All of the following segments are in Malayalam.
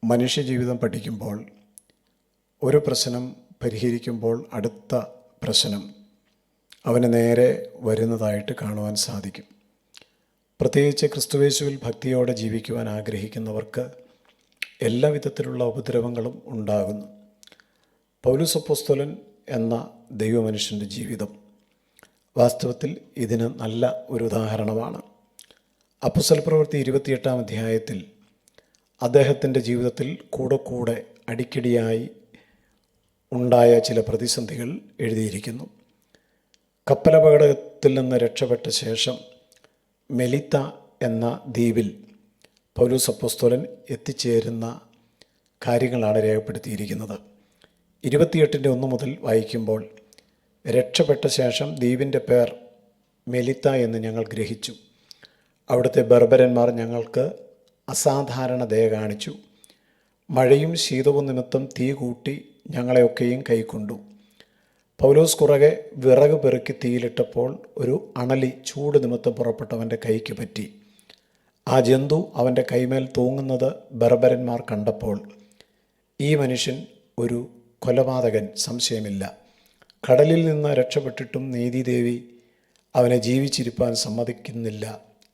മനുഷ്യജീവിതം പഠിക്കുമ്പോൾ ഒരു പ്രശ്നം പരിഹരിക്കുമ്പോൾ അടുത്ത പ്രശ്നം അവന് നേരെ വരുന്നതായിട്ട് കാണുവാൻ സാധിക്കും. പ്രത്യേകിച്ച് ക്രിസ്തുയേശുവിൽ ഭക്തിയോടെ ജീവിക്കുവാൻ ആഗ്രഹിക്കുന്നവർക്ക് എല്ലാ വിധത്തിലുള്ള ഉപദ്രവങ്ങളും ഉണ്ടാകുന്നു. പൗലോസ് അപ്പോസ്തലൻ എന്ന ദൈവമനുഷ്യൻ്റെ ജീവിതം വാസ്തവത്തിൽ ഇതിന് നല്ല ഒരു ഉദാഹരണമാണ്. അപ്പോസ്തലപ്രവൃത്തി 28-ാം അധ്യായത്തിൽ അദ്ദേഹത്തിൻ്റെ ജീവിതത്തിൽ കൂടെ അടിക്കടിയായി ഉണ്ടായ ചില പ്രതിസന്ധികൾ എഴുതിയിരിക്കുന്നു. കപ്പലപകടത്തിൽ നിന്ന് രക്ഷപ്പെട്ട ശേഷം മെലിത്ത എന്ന ദ്വീപിൽ പൗലോസ് അപ്പോസ്തലൻ എത്തിച്ചേരുന്ന കാര്യങ്ങളാണ് രേഖപ്പെടുത്തിയിരിക്കുന്നത്. 28-1 മുതൽ വായിക്കുമ്പോൾ, രക്ഷപ്പെട്ട ശേഷം ദ്വീപിൻ്റെ പേർ മെലിത്ത എന്ന് ഞങ്ങൾ ഗ്രഹിച്ചു. അവിടുത്തെ ബർബരന്മാർ ഞങ്ങൾക്ക് അസാധാരണ ദയ കാണിച്ചു. മഴയും ശീതവും നിമിത്തം തീ കൂട്ടി ഞങ്ങളെയൊക്കെയും കൈക്കൊണ്ടു. പൗലോസ് കുറുകെ വിറക് പെറുക്കി തീയിലിട്ടപ്പോൾ ഒരു അണലി ചൂട് നിമിത്തം പുറപ്പെട്ടവൻ്റെ കൈക്ക് പറ്റി. ആ ജന്തു അവൻ്റെ കൈമേൽ തൂങ്ങുന്നത് ബർബരന്മാർ കണ്ടപ്പോൾ, ഈ മനുഷ്യൻ ഒരു കൊലപാതകൻ, സംശയമില്ല. കടലിൽ നിന്ന് രക്ഷപ്പെട്ടിട്ടും നീതിദേവി അവനെ ജീവിച്ചിരിപ്പാൻ സമ്മതിക്കുന്നില്ല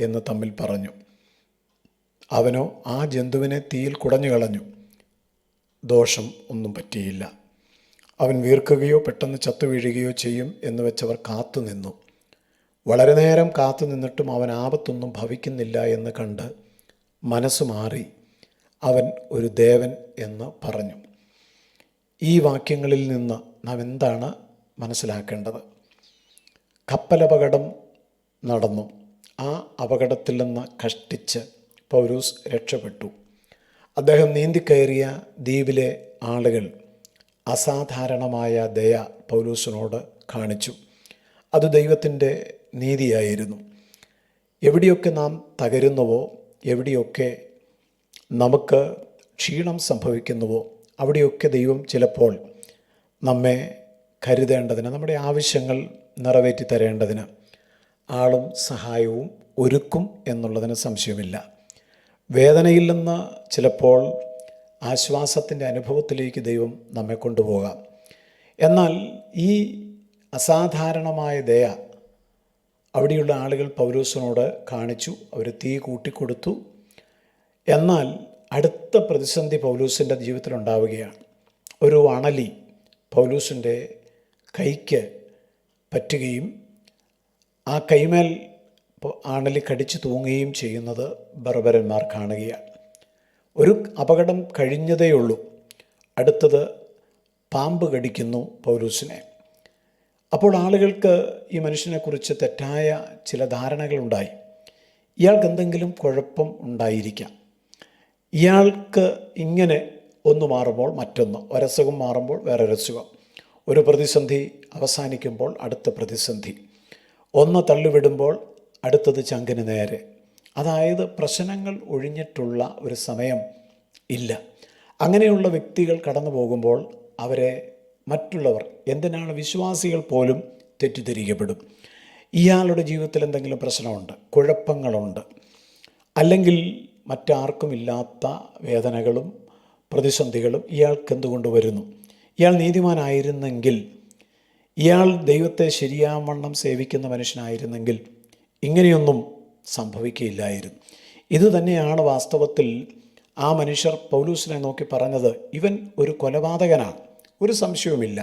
എന്ന് തമ്മിൽ പറഞ്ഞു. അവനോ ആ ജന്തുവിനെ തീയിൽ കുടഞ്ഞു കളഞ്ഞു. ദോഷം ഒന്നും പറ്റിയില്ല. അവൻ വീർക്കുകയോ പെട്ടെന്ന് ചത്തുവീഴുകയോ ചെയ്യും എന്ന് വെച്ചവർ കാത്തുനിന്നു. വളരെ നേരം കാത്തു നിന്നിട്ടും അവൻ ആപത്തൊന്നും ഭവിക്കുന്നില്ല എന്ന് കണ്ട് മനസ്സ് മാറി അവൻ ഒരു ദേവൻ എന്ന് പറഞ്ഞു. ഈ വാക്യങ്ങളിൽ നിന്ന് നാം എന്താണ് മനസ്സിലാക്കേണ്ടത്? കപ്പലപകടം നടന്നു. ആ അപകടത്തിൽ നിന്ന് കഷ്ടിച്ച് പൗലോസ് രക്ഷപ്പെട്ടു. അദ്ദേഹം നീന്തിക്കയറിയ ദ്വീപിലെ ആളുകൾ അസാധാരണമായ ദയ പൗലോസിനോട് കാണിച്ചു. അത് ദൈവത്തിൻ്റെ നീതിയായിരുന്നു. എവിടെയൊക്കെ നാം തകരുന്നുവോ, എവിടെയൊക്കെ നമുക്ക് ക്ഷീണം സംഭവിക്കുന്നുവോ, അവിടെയൊക്കെ ദൈവം ചിലപ്പോൾ നമ്മെ കരുതേണ്ടതിന്, നമ്മുടെ ആവശ്യങ്ങൾ നിറവേറ്റി തരേണ്ടതിന് ആളും സഹായവും ഒരുക്കും എന്നുള്ളതിന് സംശയമില്ല. വേദനയിൽ നിന്ന് ചിലപ്പോൾ ആശ്വാസത്തിൻ്റെ അനുഭവത്തിലേക്ക് ദൈവം നമ്മെ കൊണ്ടുപോകാം. എന്നാൽ ഈ അസാധാരണമായ ദയ അവിടെയുള്ള ആളുകൾ പൗലോസിനോട് കാണിച്ചു. അവർ തീ കൂട്ടിക്കൊടുത്തു. എന്നാൽ അടുത്ത പ്രതിസന്ധി പൗലോസിൻ്റെ ജീവിതത്തിലുണ്ടാവുകയാണ്. ഒരു അണലി പൗലോസിൻ്റെ കൈക്ക് പറ്റുകയും ആ കൈമേൽ അണലി കടിച്ചു തൂങ്ങുകയും ചെയ്യുന്നത് ബർബരന്മാർ കാണുകയാണ്. ഒരു അപകടം കഴിഞ്ഞതേയുള്ളൂ. അടുത്തത് പാമ്പ് കടിക്കുന്നു പൗലോസിനെ. അപ്പോൾ ആളുകൾക്ക് ഈ മനുഷ്യനെക്കുറിച്ച് തെറ്റായ ചില ധാരണകളുണ്ടായി. ഇയാൾക്ക് എന്തെങ്കിലും കുഴപ്പം ഉണ്ടായിരിക്കാം. ഇയാൾക്ക് ഇങ്ങനെ ഒന്ന് മാറുമ്പോൾ മറ്റൊന്ന്, ഒരസുഖം മാറുമ്പോൾ വേറൊരസുഖം, ഒരു പ്രതിസന്ധി അവസാനിക്കുമ്പോൾ അടുത്ത പ്രതിസന്ധി, ഒന്ന് തള്ളിവിടുമ്പോൾ അടുത്തത് ചങ്കിന് നേരെ. അതായത് പ്രശ്നങ്ങൾ ഒഴിഞ്ഞിട്ടുള്ള ഒരു സമയം ഇല്ല. അങ്ങനെയുള്ള വ്യക്തികൾ കടന്നു പോകുമ്പോൾ അവരെ മറ്റുള്ളവർ, എന്തിനാണ് വിശ്വാസികൾ പോലും തെറ്റിദ്ധരിക്കപ്പെടും. ഇയാളുടെ ജീവിതത്തിൽ എന്തെങ്കിലും പ്രശ്നമുണ്ട്, കുഴപ്പങ്ങളുണ്ട്, അല്ലെങ്കിൽ മറ്റാർക്കുമില്ലാത്ത വേദനകളും പ്രതിസന്ധികളും ഇയാൾക്ക് എന്തുകൊണ്ട് വരുന്നു? ഇയാൾ നീതിമാനായിരുന്നെങ്കിൽ, ഇയാൾ ദൈവത്തെ ശരിയാവണ്ണം സേവിക്കുന്ന മനുഷ്യനായിരുന്നെങ്കിൽ ഇങ്ങനെയൊന്നും സംഭവിക്കുകയില്ലായിരുന്നു. ഇതുതന്നെയാണ് വാസ്തവത്തിൽ ആ മനുഷ്യർ പൗലോസിനെ നോക്കി പറഞ്ഞത്. ഇവൻ ഒരു കൊലപാതകനാണ്, ഒരു സംശയവുമില്ല.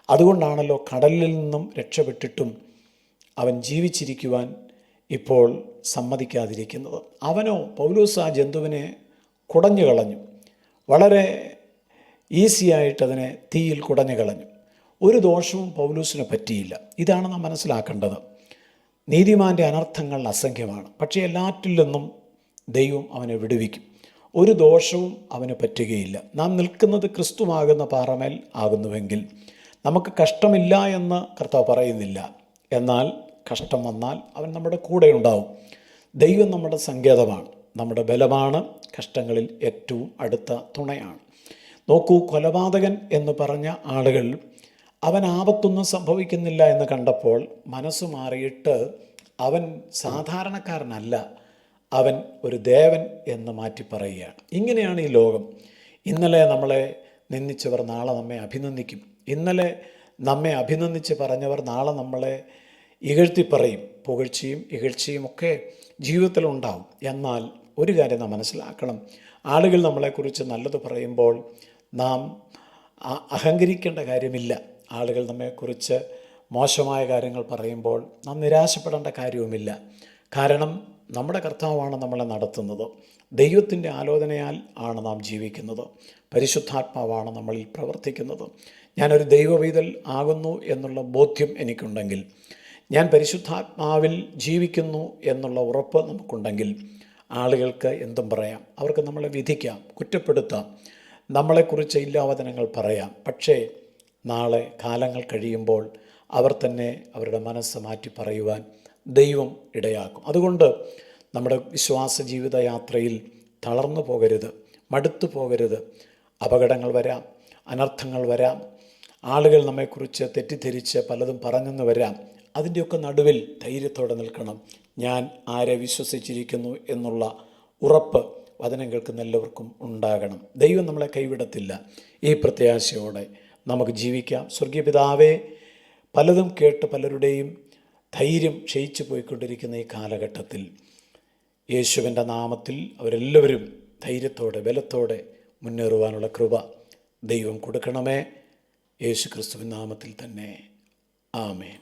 അതുകൊണ്ടാണല്ലോ കടലിൽ നിന്നും രക്ഷപ്പെട്ടിട്ടും അവൻ ജീവിച്ചിരിക്കുവാൻ ഇപ്പോൾ സമ്മതിക്കാതിരിക്കുന്നത്. അവനോ, പൗലോസ് ആ ജന്തുവിനെ കുടഞ്ഞു കളഞ്ഞു. വളരെ ഈസിയായിട്ട് അതിനെ തീയിൽ കുടഞ്ഞു കളഞ്ഞു. ഒരു ദോഷവും പൗലോസിന് പറ്റിയില്ല. ഇതാണ് നാം മനസ്സിലാക്കേണ്ടത്. നീതിമാൻ്റെ അനർത്ഥങ്ങൾ അസംഖ്യമാണ്, പക്ഷേ എല്ലാറ്റിൽ നിന്നും ദൈവം അവനെ വിടുവിക്കും. ഒരു ദോഷവും അവന് പറ്റുകയില്ല. നാം നിൽക്കുന്നത് ക്രിസ്തുവാകുന്ന പാറമേൽ ആകുന്നുവെങ്കിൽ നമുക്ക് കഷ്ടമില്ല എന്ന് കർത്താവ് പറയുന്നില്ല. എന്നാൽ കഷ്ടം വന്നാൽ അവൻ നമ്മുടെ കൂടെ ഉണ്ടാവും. ദൈവം നമ്മുടെ സങ്കേതമാണ്, നമ്മുടെ ബലമാണ്, കഷ്ടങ്ങളിൽ ഏറ്റവും അടുത്ത തുണയാണ്. നോക്കൂ, കൊലപാതകൻ എന്ന് പറഞ്ഞ ആളുകൾ അവൻ ആപത്തൊന്നും സംഭവിക്കുന്നില്ല എന്ന് കണ്ടപ്പോൾ മനസ്സ് മാറിയിട്ട് അവൻ സാധാരണക്കാരനല്ല, അവൻ ഒരു ദേവൻ എന്ന് മാറ്റി പറയുകയാണ്. ഇങ്ങനെയാണ് ഈ ലോകം. ഇന്നലെ നമ്മളെ നിന്ദിച്ചവർ നാളെ നമ്മെ അഭിനന്ദിക്കും. ഇന്നലെ നമ്മെ അഭിനന്ദിച്ച് പറഞ്ഞവർ നാളെ നമ്മളെ ഇകഴ്ത്തി പറയും. പുകഴ്ചയും ഇകഴ്ചയും ഒക്കെ ജീവിതത്തിലുണ്ടാവും. എന്നാൽ ഒരു കാര്യം നാം മനസ്സിലാക്കണം, ആളുകൾ നമ്മളെക്കുറിച്ച് നല്ലത് പറയുമ്പോൾ നാം അഹങ്കരിക്കേണ്ട കാര്യമില്ല. ആളുകൾ നമ്മെക്കുറിച്ച് മോശമായ കാര്യങ്ങൾ പറയുമ്പോൾ നാം നിരാശപ്പെടേണ്ട കാര്യവുമില്ല. കാരണം നമ്മുടെ കർത്താവാണ് നമ്മളെ നടത്തുന്നത്. ദൈവത്തിൻ്റെ ആലോചനയാൽ ആണ് നാം ജീവിക്കുന്നത്. പരിശുദ്ധാത്മാവാണ് നമ്മളിൽ പ്രവർത്തിക്കുന്നത്. ഞാനൊരു ദൈവപൈതൽ ആകുന്നു എന്നുള്ള ബോധ്യം എനിക്കുണ്ടെങ്കിൽ, ഞാൻ പരിശുദ്ധാത്മാവിൽ ജീവിക്കുന്നു എന്നുള്ള ഉറപ്പ് നമുക്കുണ്ടെങ്കിൽ, ആളുകൾക്ക് എന്തും പറയാം. അവർക്ക് നമ്മളെ വിധിക്കാം, കുറ്റപ്പെടുത്താം, നമ്മളെക്കുറിച്ച് ഇല്ലാവചനങ്ങൾ പറയാം. പക്ഷേ നാളെ കാലങ്ങൾ കഴിയുമ്പോൾ അവർ തന്നെ അവരുടെ മനസ്സ് മാറ്റി പറയുവാൻ ദൈവം ഇടയാക്കും. അതുകൊണ്ട് നമ്മുടെ വിശ്വാസ ജീവിതയാത്രയിൽ തളർന്നു പോകരുത്, മടുത്തു പോകരുത്. അപകടങ്ങൾ വരാം, അനർത്ഥങ്ങൾ വരാം, ആളുകൾ നമ്മെക്കുറിച്ച് തെറ്റിദ്ധരിച്ച് പലതും പറഞ്ഞെന്ന് വരാം. അതിൻ്റെയൊക്കെ നടുവിൽ ധൈര്യത്തോടെ നിൽക്കണം. ഞാൻ ആരെ വിശ്വസിച്ചിരിക്കുന്നു എന്നുള്ള ഉറപ്പ് വചനം കേൾക്കുന്ന എല്ലാവർക്കും ഉണ്ടാകണം. ദൈവം നമ്മളെ കൈവിടത്തില്ല. ഈ പ്രത്യാശയോടെ നമുക്ക് ജീവിക്കാം. സ്വർഗീയ പിതാവേ, പലതും കേട്ട് പലരുടെയും ധൈര്യം ക്ഷയിച്ചു പോയിക്കൊണ്ടിരിക്കുന്ന ഈ കാലഘട്ടത്തിൽ യേശുവിൻ്റെ നാമത്തിൽ അവരെല്ലാവരും ധൈര്യത്തോടെ ബലത്തോടെ മുന്നേറുവാനുള്ള കൃപ ദൈവം കൊടുക്കണമേ. യേശു ക്രിസ്തുവിൻ നാമത്തിൽ തന്നെ. ആമേൻ.